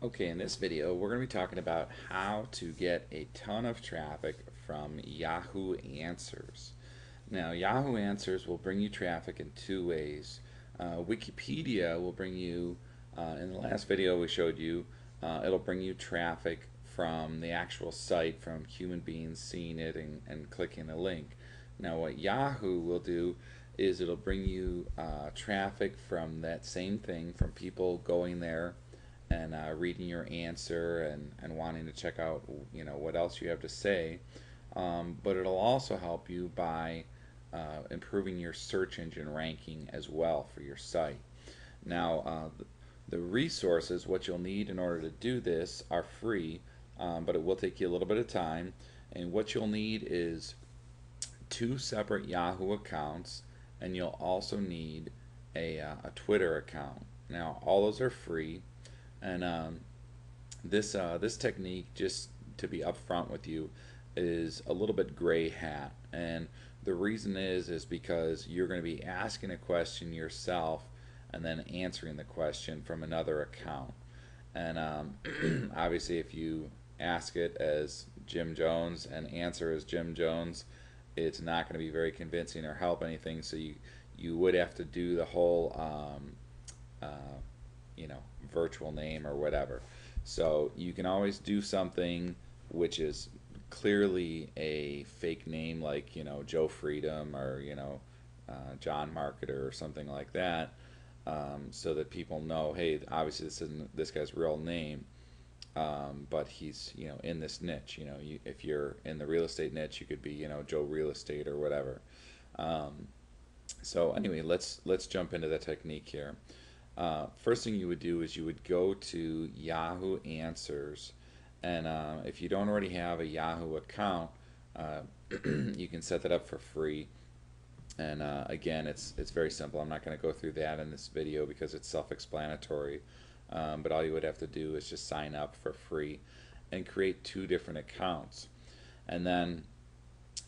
Okay, in this video, we're going to be talking about how to get a ton of traffic from Yahoo Answers. Now, Yahoo Answers will bring you traffic in two ways. Wikipedia will bring you, in the last video we showed you, it'll bring you traffic from the actual site, from human beings seeing it and clicking a link. Now, what Yahoo will do is it'll bring you traffic from that same thing, from people going there and reading your answer and wanting to check out what else you have to say. But it'll also help you by improving your search engine ranking as well for your site. Now, the resources, what you'll need in order to do this, are free, but it will take you a little bit of time. And what you'll need is two separate Yahoo accounts, and you'll also need a Twitter account. Now, all those are free, and this technique, just to be upfront with you, is a little bit gray hat. And the reason is because you're going to be asking a question yourself and then answering the question from another account. And obviously, if you ask it as Jim Jones and answer as Jim Jones, it's not going to be very convincing or help anything. So you would have to do the whole you know, virtual name or whatever. So you can always do something which is clearly a fake name, like Joe Freedom, or John Marketer or something like that, so that people know, hey, obviously this isn't this guy's real name, but he's in this niche. If you're in the real estate niche, you could be Joe Real Estate or whatever. So anyway, let's jump into the technique here. First thing you would do is you would go to Yahoo Answers, and if you don't already have a Yahoo account, you can set that up for free. And again, it's very simple. I'm not going to go through that in this video because it's self-explanatory. But all you would have to do is just sign up for free and create two different accounts. And then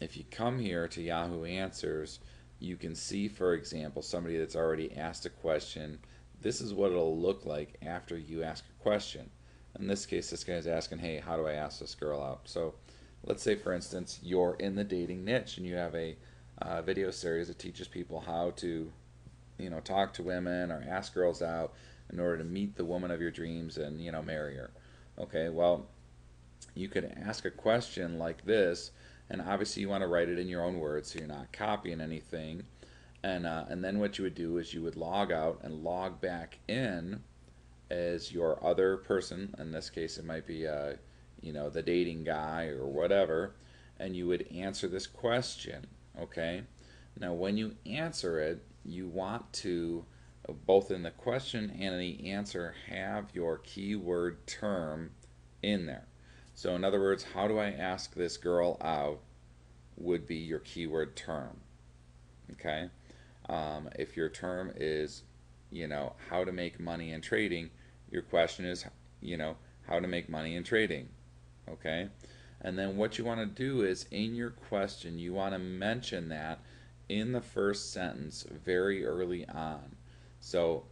if you come here to Yahoo Answers, you can see, for example, somebody that's already asked a question. This is what it'll look like after you ask a question. In this case, this guy's asking, hey, how do I ask this girl out? So let's say, for instance, you're in the dating niche and you have a video series that teaches people how to talk to women or ask girls out in order to meet the woman of your dreams and marry her. Okay, well, you could ask a question like this, and obviously you want to write it in your own words so you're not copying anything. And then what you would do is you would log out and log back in as your other person. In this case, it might be the dating guy or whatever, and you would answer this question. Okay, now when you answer it, you want to, both in the question and in the answer, have your keyword term in there. So in other words, how do I ask this girl out would be your keyword term. Okay, if your term is how to make money in trading, your question is how to make money in trading. Okay, and then what you want to do is, in your question, you want to mention that in the first sentence very early on. So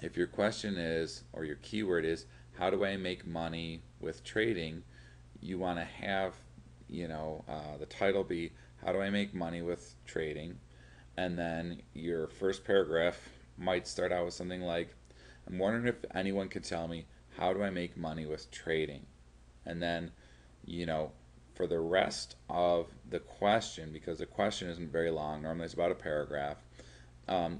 if your question is, or your keyword is, how do I make money with trading, you want to have the title be, how do I make money with trading? And then your first paragraph might start out with something like, I'm wondering if anyone could tell me, how do I make money with trading? And then for the rest of the question, because the question isn't very long, normally it's about a paragraph,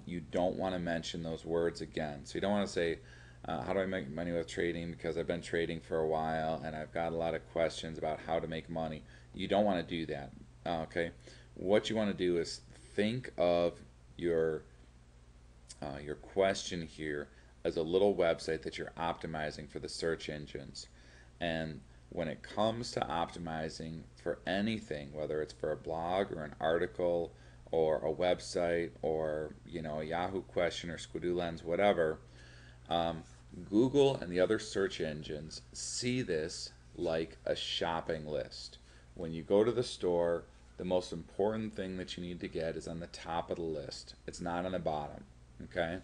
you don't want to mention those words again. So you don't want to say, how do I make money with trading, because I've been trading for a while and I've got a lot of questions about how to make money. You don't want to do that. Okay, what you want to do is think of your question here as a little website that you're optimizing for the search engines. And when it comes to optimizing for anything, whether it's for a blog or an article or a website or a Yahoo question or Squidoo Lens, whatever, Google and the other search engines see this like a shopping list. When you go to the store, the most important thing that you need to get is on the top of the list. It's not on the bottom. Okay?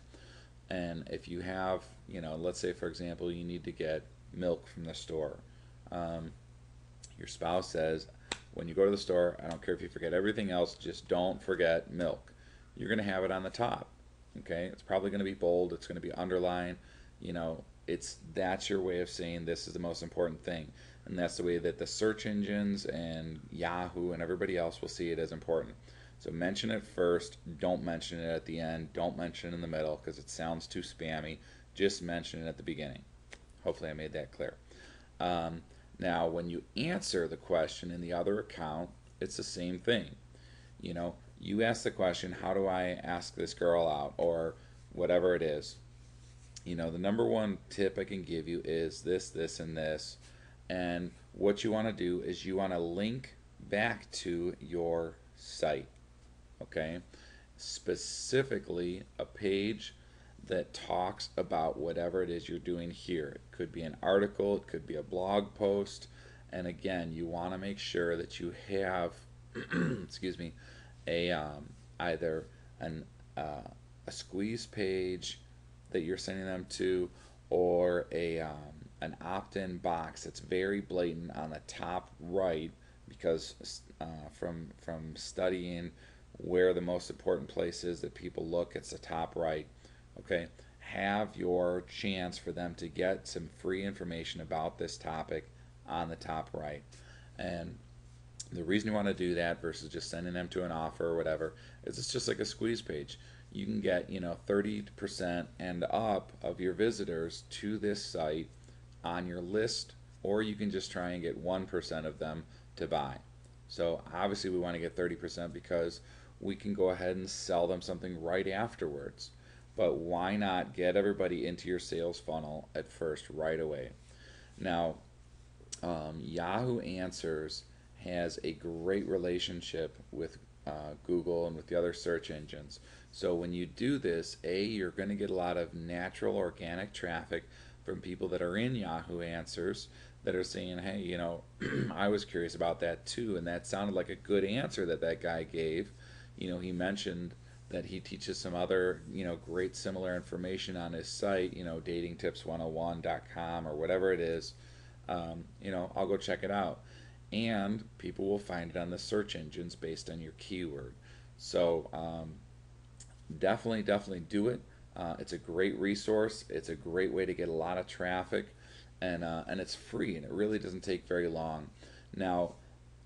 And if you have, you know, let's say for example, you need to get milk from the store. Um, your spouse says, when you go to the store, I don't care if you forget everything else, just don't forget milk. You're going to have it on the top. Okay? It's probably going to be bold, it's going to be underlined. You know, that's your way of saying this is the most important thing. And that's the way that the search engines and Yahoo and everybody else will see it as important. So mention it first, don't mention it at the end, don't mention it in the middle because it sounds too spammy. Just mention it at the beginning. Hopefully I made that clear. Um, Now, when you answer the question in the other account, it's the same thing. You know, you ask the question, how do I ask this girl out, or whatever it is. You know, the number one tip I can give you is this, this, and this. And what you want to do is you want to link back to your site, okay? Specifically, a page that talks about whatever it is you're doing here. It could be an article, it could be a blog post, and again, you want to make sure that you have, excuse me, a either an a squeeze page that you're sending them to, or a an opt-in box that's very blatant on the top right, because from studying where the most important place is that people look, it's the top right. Okay, have your chance for them to get some free information about this topic on the top right. And the reason you want to do that versus just sending them to an offer or whatever is it's just like a squeeze page. You can get, you know, 30% and up of your visitors to this site on your list, or you can just try and get 1% of them to buy. So obviously we want to get 30% because we can go ahead and sell them something right afterwards. But why not get everybody into your sales funnel at first right away? Now, Yahoo Answers has a great relationship with Google and with the other search engines. So when you do this, you're going to get a lot of natural organic traffic from people that are in Yahoo Answers that are saying, hey, you know, I was curious about that too, and that sounded like a good answer that that guy gave. You know, he mentioned that he teaches some other, you know, great similar information on his site, you know, datingtips101.com or whatever it is. You know, I'll go check it out. And people will find it on the search engines based on your keyword. So definitely do it. It's a great resource. It's a great way to get a lot of traffic, and it's free, and it really doesn't take very long. Now,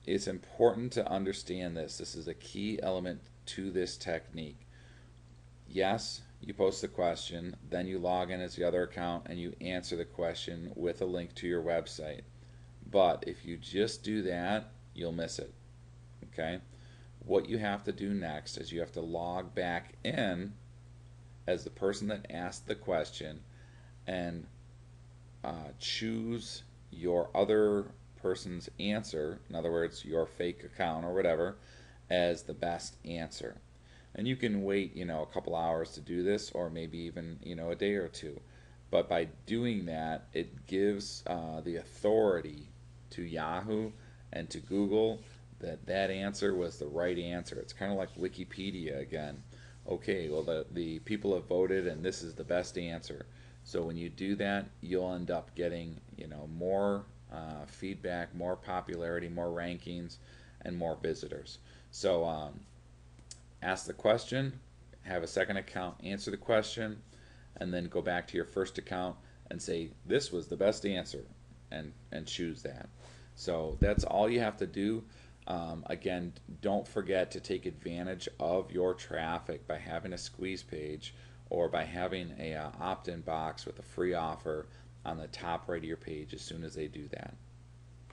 it's important to understand this. This is a key element to this technique. Yes, you post the question, then you log in as the other account and you answer the question with a link to your website. But if you just do that, you'll miss it. Okay? What you have to do next is you have to log back in as the person that asked the question and choose your other person's answer, in other words, your fake account or whatever, as the best answer. And you can wait, you know, a couple hours to do this, or maybe even, you know, a day or two. But by doing that, it gives the authority to Yahoo and to Google that that answer was the right answer. It's kind of like Wikipedia again. Okay, well, the people have voted and this is the best answer. So when you do that, you'll end up getting, you know, more feedback, more popularity, more rankings, and more visitors. So ask the question, have a second account answer the question, and then go back to your first account and say this was the best answer, and choose that. So that's all you have to do. Again, don't forget to take advantage of your traffic by having a squeeze page or by having a opt-in box with a free offer on the top right of your page as soon as they do that.